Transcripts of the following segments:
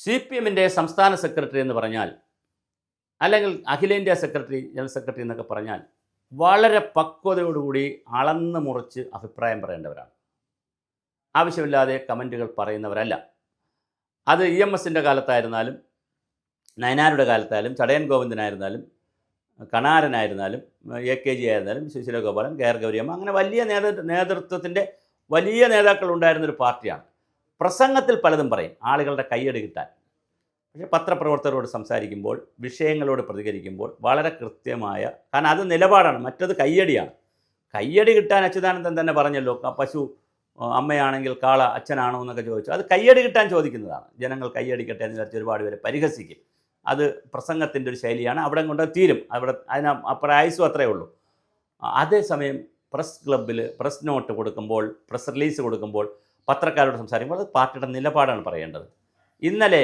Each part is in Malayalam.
സി പി എമ്മിൻ്റെ സംസ്ഥാന സെക്രട്ടറി എന്ന് പറഞ്ഞാൽ, അല്ലെങ്കിൽ അഖിലേന്ത്യാ സെക്രട്ടറി, ജനറൽ സെക്രട്ടറി എന്നൊക്കെ പറഞ്ഞാൽ വളരെ പക്വതയോടുകൂടി അളന്ന് മുറിച്ച് അഭിപ്രായം പറയേണ്ടവരാണ്. ആവശ്യമില്ലാതെ കമൻറ്റുകൾ പറയുന്നവരല്ല. അത് EMSൻ്റെ കാലത്തായിരുന്നാലും, നയനാരുടെ കാലത്തായാലും, ചടയൻ ഗോവിന്ദനായിരുന്നാലും, കണാരനായിരുന്നാലും, AKG ആയിരുന്നാലും, സുശീല ഗോപാലൻ, KR ഗൗരിയമ്മ, അങ്ങനെ വലിയ നേതൃത്വത്തിൻ്റെ വലിയ നേതാക്കൾ ഉണ്ടായിരുന്നൊരു പാർട്ടിയാണ്. പ്രസംഗത്തിൽ പലതും പറയും ആളുകളുടെ കയ്യടി കിട്ടാൻ. പക്ഷേ പത്രപ്രവർത്തകരോട് സംസാരിക്കുമ്പോൾ, വിഷയങ്ങളോട് പ്രതികരിക്കുമ്പോൾ വളരെ കൃത്യമായ, കാരണം അത് നിലപാടാണ്, മറ്റത് കയ്യടിയാണ്. കയ്യടി കിട്ടാൻ അച്യുതാനന്ദൻ തന്നെ പറഞ്ഞല്ലോ, പശു അമ്മയാണെങ്കിൽ കാള അച്ഛനാണോ എന്നൊക്കെ ചോദിച്ചു. അത് കയ്യടി കിട്ടാൻ ചോദിക്കുന്നതാണ്. ജനങ്ങൾ കയ്യടിക്കട്ടെ എന്ന് വിചാരിച്ച് ഒരുപാട് പേരെ പരിഹസിക്കും. അത് പ്രസംഗത്തിൻ്റെ ഒരു ശൈലിയാണ്. അവിടെ കൊണ്ട് തീരും. അവിടെ അപ്പുറം ആയുസ്സും അത്രയേ ഉള്ളൂ. അതേസമയം പ്രസ് ക്ലബ്ബിൽ പ്രസ് നോട്ട് കൊടുക്കുമ്പോൾ, പ്രസ് റിലീസ് കൊടുക്കുമ്പോൾ, പത്രക്കാരോട് സംസാരിക്കുമ്പോൾ അത് പാർട്ടിയുടെ നിലപാടാണ് പറയേണ്ടത്. ഇന്നലെ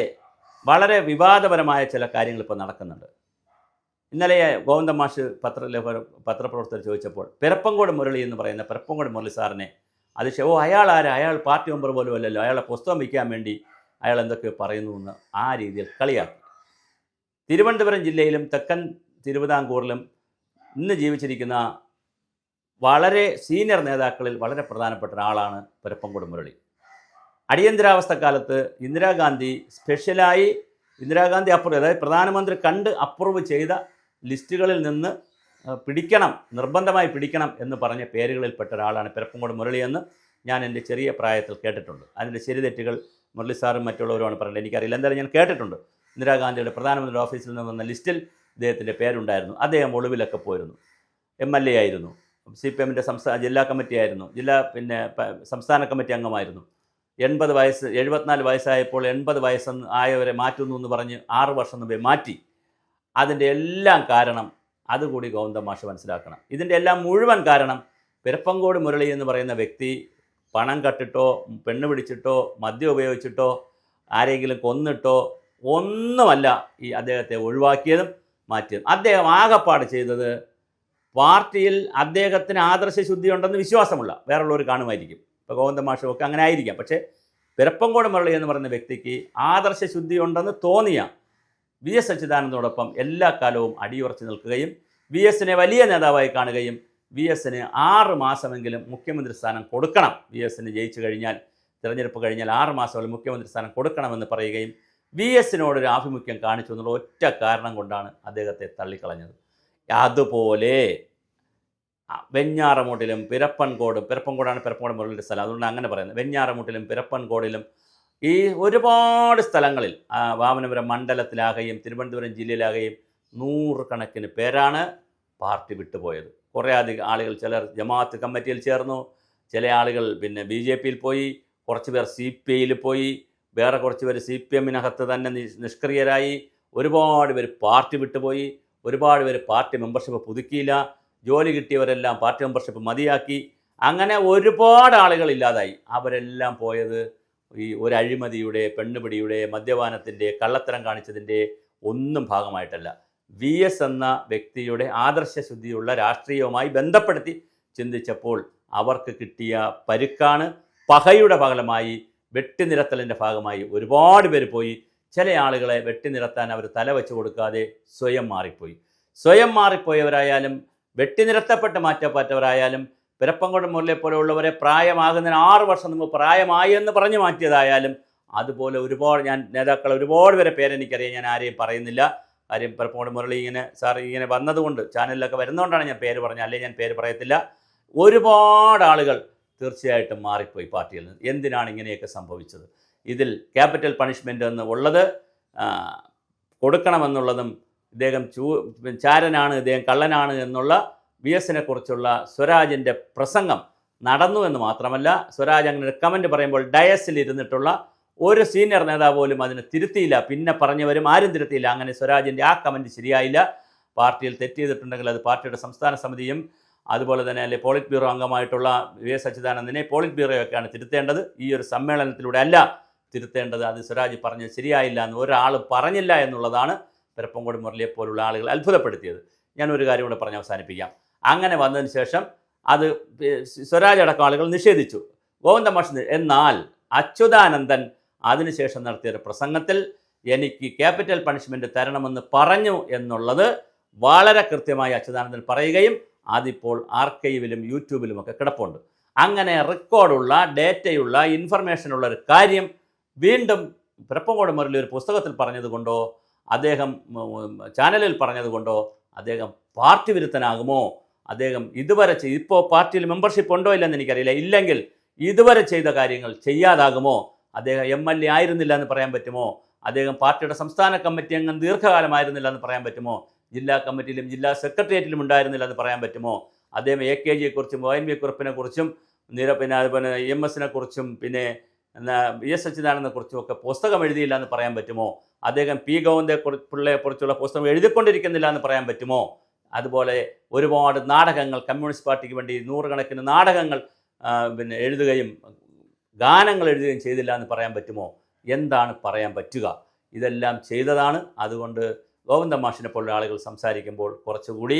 വളരെ വിവാദപരമായ ചില കാര്യങ്ങൾ ഇപ്പോൾ നടക്കുന്നുണ്ട്. ഇന്നലെ ഗോവിന്ദൻ മാഷ് പത്രപ്രവർത്തകർ ചോദിച്ചപ്പോൾ പിരപ്പങ്കോട് മുരളി എന്ന് പറയുന്ന പിരപ്പങ്കോട് മുരളി സാറിനെ അയാൾ ആരാ, അയാൾ പാർട്ടി മെമ്പർ പോലും അല്ലല്ലോ, അയാളെ പുസ്തകം വയ്ക്കാൻ വേണ്ടി അയാൾ എന്തൊക്കെ പറയുന്നു എന്ന് ആ രീതിയിൽ കളിയാക്കി. തിരുവനന്തപുരം ജില്ലയിലും തെക്കൻ തിരുവിതാംകൂറിലും ഇന്ന് ജീവിച്ചിരിക്കുന്ന വളരെ സീനിയർ നേതാക്കളിൽ വളരെ പ്രധാനപ്പെട്ട ഒരാളാണ് പിരപ്പങ്കോട് മുരളി. അടിയന്തരാവസ്ഥക്കാലത്ത് ഇന്ദിരാഗാന്ധി സ്പെഷ്യലായി അതായത് പ്രധാനമന്ത്രി കണ്ട് അപ്രൂവ് ചെയ്ത ലിസ്റ്റുകളിൽ നിന്ന് നിർബന്ധമായി പിടിക്കണം എന്ന് പറഞ്ഞ പേരുകളിൽപ്പെട്ട ഒരാളാണ് പിരപ്പങ്കോട് മുരളി എന്ന് ഞാൻ എൻ്റെ ചെറിയ പ്രായത്തിൽ കേട്ടിട്ടുണ്ട്. അതിൻ്റെ ശരിതെറ്റുകൾ മുരളി സാറും മറ്റുള്ളവരുമാണ് പറയുന്നത്, എനിക്കറിയില്ല. എന്തായാലും ഞാൻ കേട്ടിട്ടുണ്ട്. ഇന്ദിരാഗാന്ധിയുടെ പ്രധാനമന്ത്രി ഓഫീസിൽ നിന്ന് വന്ന ലിസ്റ്റിൽ ഇദ്ദേഹത്തിൻ്റെ പേരുണ്ടായിരുന്നു. അദ്ദേഹം ഒളിവിലൊക്കെ പോയിരുന്നു. MLA ആയിരുന്നു, CPMൻ്റെ ജില്ലാ കമ്മിറ്റി ആയിരുന്നു, സംസ്ഥാന കമ്മിറ്റി അംഗമായിരുന്നു. 74 വയസ്സായപ്പോൾ 80 വയസ്സെന്ന് ആയവരെ മാറ്റുന്നു എന്ന് പറഞ്ഞ് 6 വർഷം മുമ്പേ മാറ്റി. അതിൻ്റെ എല്ലാം കാരണം അതുകൂടി ഗോവിന്ദൻ മാഷ് മനസ്സിലാക്കണം. ഇതിൻ്റെ എല്ലാം മുഴുവൻ കാരണം പിരപ്പങ്കോട് മുരളി എന്ന് പറയുന്ന വ്യക്തി പണം കട്ടിട്ടോ, പെണ്ണ് പിടിച്ചിട്ടോ, മദ്യം ഉപയോഗിച്ചിട്ടോ, ആരെങ്കിലും കൊന്നിട്ടോ ഒന്നുമല്ല ഈ അദ്ദേഹത്തെ ഒഴിവാക്കിയതും മാറ്റിയതും. അദ്ദേഹം ആകപ്പാട് ചെയ്തത് പാർട്ടിയിൽ അദ്ദേഹത്തിന് ആദർശശുദ്ധി ഉണ്ടെന്ന് വിശ്വാസമുള്ള വേറുള്ളവർ കാണുമായിരിക്കും. ഇപ്പോൾ ഗോവിന്ദൻ മാഷുമൊക്കെ അങ്ങനെ ആയിരിക്കാം. പക്ഷേ പിരപ്പങ്കോട് മുരളി എന്ന് പറയുന്ന വ്യക്തിക്ക് ആദർശശുദ്ധി ഉണ്ടെന്ന് തോന്നിയ VS അച്യുതാനന്ദനോടൊപ്പം എല്ലാ കാലവും അടിയുറച്ച് നിൽക്കുകയും VSനെ വലിയ നേതാവായി കാണുകയും VSന് 6 മാസമെങ്കിലും മുഖ്യമന്ത്രി സ്ഥാനം കൊടുക്കണം, VSന് ജയിച്ചു കഴിഞ്ഞാൽ, തിരഞ്ഞെടുപ്പ് കഴിഞ്ഞാൽ 6 മാസമെങ്കിലും മുഖ്യമന്ത്രി സ്ഥാനം കൊടുക്കണമെന്ന് പറയുകയും VSനോടൊരു ആഭിമുഖ്യം കാണിച്ചു എന്നുള്ള ഒറ്റ കാരണം കൊണ്ടാണ് അദ്ദേഹത്തെ തള്ളിക്കളഞ്ഞത്. അതുപോലെ വെഞ്ഞാറമൂട്ടിലും പിരപ്പൻകോടാണ് പിരപ്പൻകോട് മുരളിയുടെ സ്ഥലം, അതുകൊണ്ട് അങ്ങനെ പറയുന്നത്. വെഞ്ഞാറമൂട്ടിലും പിരപ്പൻകോടിലും ഈ ഒരുപാട് സ്ഥലങ്ങളിൽ വാമനപുരം മണ്ഡലത്തിലാകുകയും തിരുവനന്തപുരം ജില്ലയിലാകുകയും 100 കണക്കിന് പേരാണ് പാർട്ടി വിട്ടുപോയത്. കുറേ അധികം ആളുകൾ, ചിലർ ജമാഅത്ത് കമ്മിറ്റിയിൽ ചേർന്നു, ചില ആളുകൾ BJPയിൽ പോയി, കുറച്ച് പേർ CPIയിൽ പോയി, വേറെ കുറച്ച് പേർ CPMനകത്ത് തന്നെ നിഷ്ക്രിയരായി, ഒരുപാട് പേര് പാർട്ടി വിട്ടുപോയി, ഒരുപാട് പേര് പാർട്ടി മെമ്പർഷിപ്പ് പുതുക്കിയില്ല, ജോലി കിട്ടിയവരെല്ലാം പാർട്ടി മെമ്പർഷിപ്പ് മതിയാക്കി, അങ്ങനെ ഒരുപാട് ആളുകൾ ഇല്ലാതായി. അവരെല്ലാം പോയത് ഈ ഒരു അഴിമതിയുടെ, പെണ്ണുപിടിയുടെ, മദ്യപാനത്തിൻ്റെ, കള്ളത്തരം കാണിച്ചതിൻ്റെ ഒന്നും ഭാഗമായിട്ടല്ല. VS എന്ന വ്യക്തിയുടെ ആദർശശുദ്ധിയുള്ള രാഷ്ട്രീയവുമായി ബന്ധപ്പെടുത്തി ചിന്തിച്ചപ്പോൾ അവർക്ക് കിട്ടിയ പരുക്കാണ്. പകയുടെ ഫലമായി, വെട്ടിനിരത്തലിൻ്റെ ഭാഗമായി ഒരുപാട് പേര് പോയി. ചില ആളുകളെ വെട്ടിനിരത്താൻ അവർ തല വെച്ച് കൊടുക്കാതെ സ്വയം മാറിപ്പോയവരായാലും വെട്ടിനിരത്തപ്പെട്ട് മാറ്റപ്പെട്ടവരായാലും പിരപ്പങ്കോട് മുരളിയെ പോലെയുള്ളവരെ പ്രായമാകുന്നതിന് 6 വർഷം മുമ്പ് പ്രായമായി എന്ന് പറഞ്ഞ് മാറ്റിയതായാലും അതുപോലെ ഒരുപാട് ഒരുപാട് പേരെ പേരെനിക്കറിയാം, ഞാൻ ആരെയും പറയുന്നില്ല. കാര്യം പിരപ്പങ്കോട് മുരളി ഇങ്ങനെ വന്നതുകൊണ്ട്, ചാനലിലൊക്കെ വരുന്നതുകൊണ്ടാണ് ഞാൻ പേര് പറഞ്ഞത്, അല്ലെങ്കിൽ ഞാൻ പേര് പറയത്തില്ല. ഒരുപാട് ആളുകൾ തീർച്ചയായിട്ടും മാറിപ്പോയി പാർട്ടിയിൽ നിന്ന്. എന്തിനാണ് ഇങ്ങനെയൊക്കെ സംഭവിച്ചത്? ഇതിൽ ക്യാപിറ്റൽ പണിഷ്മെൻ്റ് എന്ന് ഉള്ളത് കൊടുക്കണമെന്നുള്ളതും, ഇദ്ദേഹം ചാരനാണ്, ഇദ്ദേഹം കള്ളനാണ് എന്നുള്ള VSനെ കുറിച്ചുള്ള സ്വരാജിൻ്റെ പ്രസംഗം നടന്നു എന്ന് മാത്രമല്ല, സ്വരാജ് അങ്ങനെ ഒരു കമൻറ്റ് പറയുമ്പോൾ ഡയസിൽ ഇരുന്നിട്ടുള്ള ഒരു സീനിയർ നേതാവ് പോലും അതിനെ തിരുത്തിയില്ല. പിന്നെ പറഞ്ഞവരും ആരും തിരുത്തിയില്ല. അങ്ങനെ സ്വരാജിൻ്റെ ആ കമൻറ്റ് ശരിയായില്ല. പാർട്ടിയിൽ തെറ്റ് ചെയ്തിട്ടുണ്ടെങ്കിൽ അത് പാർട്ടിയുടെ സംസ്ഥാന സമിതിയും അതുപോലെ തന്നെ പോളിറ്റ് ബ്യൂറോ അംഗമായിട്ടുള്ള VS അച്യുതാനന്ദനെ പോളിറ്റ് ബ്യൂറോയൊക്കെയാണ് തിരുത്തേണ്ടത്. ഈ ഒരു സമ്മേളനത്തിലൂടെ അല്ല തിരുത്തേണ്ടത്. അത് സ്വരാജ് പറഞ്ഞത് ശരിയായില്ല എന്ന് ഒരാൾ പറഞ്ഞില്ല എന്നുള്ളതാണ് പിരപ്പങ്കോട് മുരളിയെപ്പോലുള്ള ആളുകൾ അത്ഭുതപ്പെടുത്തിയത്. ഞാനൊരു കാര്യം കൂടെ പറഞ്ഞ് അവസാനിപ്പിക്കാം. അങ്ങനെ വന്നതിന് ശേഷം അത് സ്വരാജ് അടക്കം ആളുകൾ നിഷേധിച്ചു, ഗോവിന്ദൻ മാഷ്. എന്നാൽ അച്യുതാനന്ദൻ അതിനുശേഷം നടത്തിയൊരു പ്രസംഗത്തിൽ എനിക്ക് ക്യാപിറ്റൽ പണിഷ്മെൻറ്റ് തരണമെന്ന് പറഞ്ഞു എന്നുള്ളത് വളരെ കൃത്യമായി അച്യുതാനന്ദൻ പറയുകയും അതിപ്പോൾ ആർക്കൈവിലും യൂട്യൂബിലുമൊക്കെ കിടപ്പുണ്ട്. അങ്ങനെ റെക്കോർഡുള്ള ഡേറ്റയുള്ള ഇൻഫർമേഷനുള്ള ഒരു കാര്യം വീണ്ടും പിറപ്പങ്കോട് മുരളി ഒരു പുസ്തകത്തിൽ പറഞ്ഞതുകൊണ്ടോ അദ്ദേഹം ചാനലിൽ പറഞ്ഞതുകൊണ്ടോ അദ്ദേഹം പാർട്ടി വിരുദ്ധനാകുമോ? അദ്ദേഹം ഇതുവരെ ഇപ്പോൾ പാർട്ടിയിൽ മെമ്പർഷിപ്പ് ഉണ്ടോ ഇല്ലെന്ന് എനിക്കറിയില്ല. ഇല്ലെങ്കിൽ ഇതുവരെ ചെയ്ത കാര്യങ്ങൾ ചെയ്യാതാകുമോ? അദ്ദേഹം MLA ആയിരുന്നില്ല എന്ന് പറയാൻ പറ്റുമോ? അദ്ദേഹം പാർട്ടിയുടെ സംസ്ഥാന കമ്മിറ്റി അംഗം ദീർഘകാലമായിരുന്നില്ല എന്ന് പറയാൻ പറ്റുമോ? ജില്ലാ കമ്മിറ്റിയിലും ജില്ലാ സെക്രട്ടേറിയറ്റിലും ഉണ്ടായിരുന്നില്ല എന്ന് പറയാൻ പറ്റുമോ? അദ്ദേഹം AKGയെക്കുറിച്ചും ONV കുറിപ്പിനെ കുറിച്ചും പിന്നെ അതുപോലെ EMS കുറിച്ചും പിന്നെ VS അച്യുതാനന്ദനെ കുറിച്ചും ഒക്കെ പുസ്തകം എഴുതിയില്ല എന്ന് പറയാൻ പറ്റുമോ? അദ്ദേഹം P ഗോവിന്ദപിള്ളയെ കുറിച്ചുള്ള പുസ്തകം എഴുതിക്കൊണ്ടിരിക്കുന്നില്ല എന്ന് പറയാൻ പറ്റുമോ? അതുപോലെ ഒരുപാട് നാടകങ്ങൾ കമ്മ്യൂണിസ്റ്റ് പാർട്ടിക്ക് വേണ്ടി നൂറുകണക്കിന് നാടകങ്ങൾ പിന്നെ എഴുതുകയും ഗാനങ്ങൾ എഴുതുകയും ചെയ്തില്ല എന്ന് പറയാൻ പറ്റുമോ? എന്താണ് പറയാൻ പറ്റുക? ഇതെല്ലാം ചെയ്തതാണ്. അതുകൊണ്ട് ഗോവിന്ദ മാഷിനെ പോലുള്ള ആളുകൾ സംസാരിക്കുമ്പോൾ കുറച്ചുകൂടി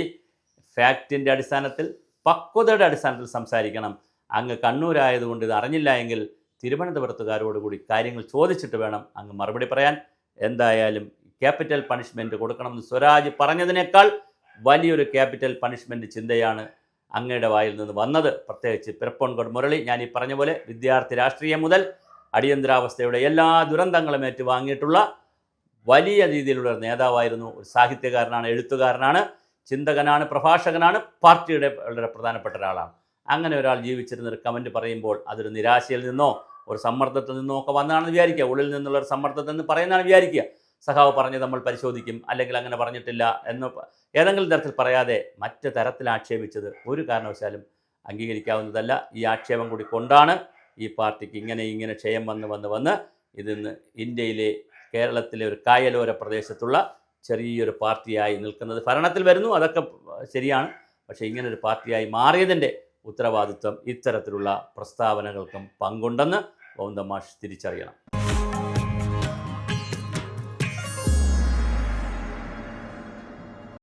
ഫാക്റ്റിൻ്റെ അടിസ്ഥാനത്തിൽ പക്വതയുടെ അടിസ്ഥാനത്തിൽ സംസാരിക്കണം. അങ്ങ് കണ്ണൂരായതുകൊണ്ട് ഇത് അറിഞ്ഞില്ല എങ്കിൽ തിരുവനന്തപുരത്തുകാരോടുകൂടി കാര്യങ്ങൾ ചോദിച്ചിട്ട് വേണം അങ്ങ് മറുപടി പറയാൻ. എന്തായാലും ക്യാപിറ്റൽ പണിഷ്മെൻറ്റ് കൊടുക്കണമെന്ന് സ്വരാജ് പറഞ്ഞതിനേക്കാൾ വലിയൊരു ക്യാപിറ്റൽ പണിഷ്മെൻറ്റ് ചിന്തയാണ് അങ്ങയുടെ വായിൽ നിന്ന് വന്നത്. പ്രത്യേകിച്ച് പിറപ്പൻകോട് മുരളി, ഞാൻ ഈ പറഞ്ഞ പോലെ വിദ്യാർത്ഥി രാഷ്ട്രീയം മുതൽ അടിയന്തരാവസ്ഥയുടെ എല്ലാ ദുരന്തങ്ങളും ഏറ്റുവാങ്ങിയിട്ടുള്ള വലിയ രീതിയിലുള്ള ഒരു നേതാവായിരുന്നു. ഒരു സാഹിത്യകാരനാണ്, എഴുത്തുകാരനാണ്, ചിന്തകനാണ്, പ്രഭാഷകനാണ്, പാർട്ടിയുടെ വളരെ പ്രധാനപ്പെട്ട ഒരാളാണ്. അങ്ങനെ ഒരാൾ ജീവിച്ചിരുന്നൊരു കമൻറ്റ് പറയുമ്പോൾ അതൊരു നിരാശയിൽ നിന്നോ ഒരു സമ്മർദ്ദത്തിൽ നിന്നോ ഒക്കെ വന്നതാണെന്ന് വിചാരിക്കുക. ഉള്ളിൽ നിന്നുള്ള ഒരു സമ്മർദ്ദത്തിൽ നിന്ന് പറയുന്നതാണ് വിചാരിക്കുക. സഖാവ് പറഞ്ഞ് നമ്മൾ പരിശോധിക്കും, അല്ലെങ്കിൽ അങ്ങനെ പറഞ്ഞിട്ടില്ല എന്ന് ഏതെങ്കിലും തരത്തിൽ പറയാതെ മറ്റ് തരത്തിൽ ആക്ഷേപിച്ചത് ഒരു കാരണവശാലും അംഗീകരിക്കാവുന്നതല്ല. ഈ ആക്ഷേപം കൂടി കൊണ്ടാണ് ഈ പാർട്ടിക്ക് ഇങ്ങനെ ക്ഷയം വന്ന് ഇതിന്ന് ഇന്ത്യയിലെ കേരളത്തിലെ ഒരു കായലോര പ്രദേശത്തുള്ള ചെറിയൊരു പാർട്ടിയായി നിൽക്കുന്നത്. ഭരണത്തിൽ വരുന്നു, അതൊക്കെ ശരിയാണ്. പക്ഷേ ഇങ്ങനൊരു പാർട്ടിയായി മാറിയതിൻ്റെ ഉത്തരവാദിത്വം ഇത്തരത്തിലുള്ള പ്രസ്താവനകൾക്കും പങ്കുണ്ടെന്ന് ഗോവിന്ദ മാഷ് തിരിച്ചറിയണം.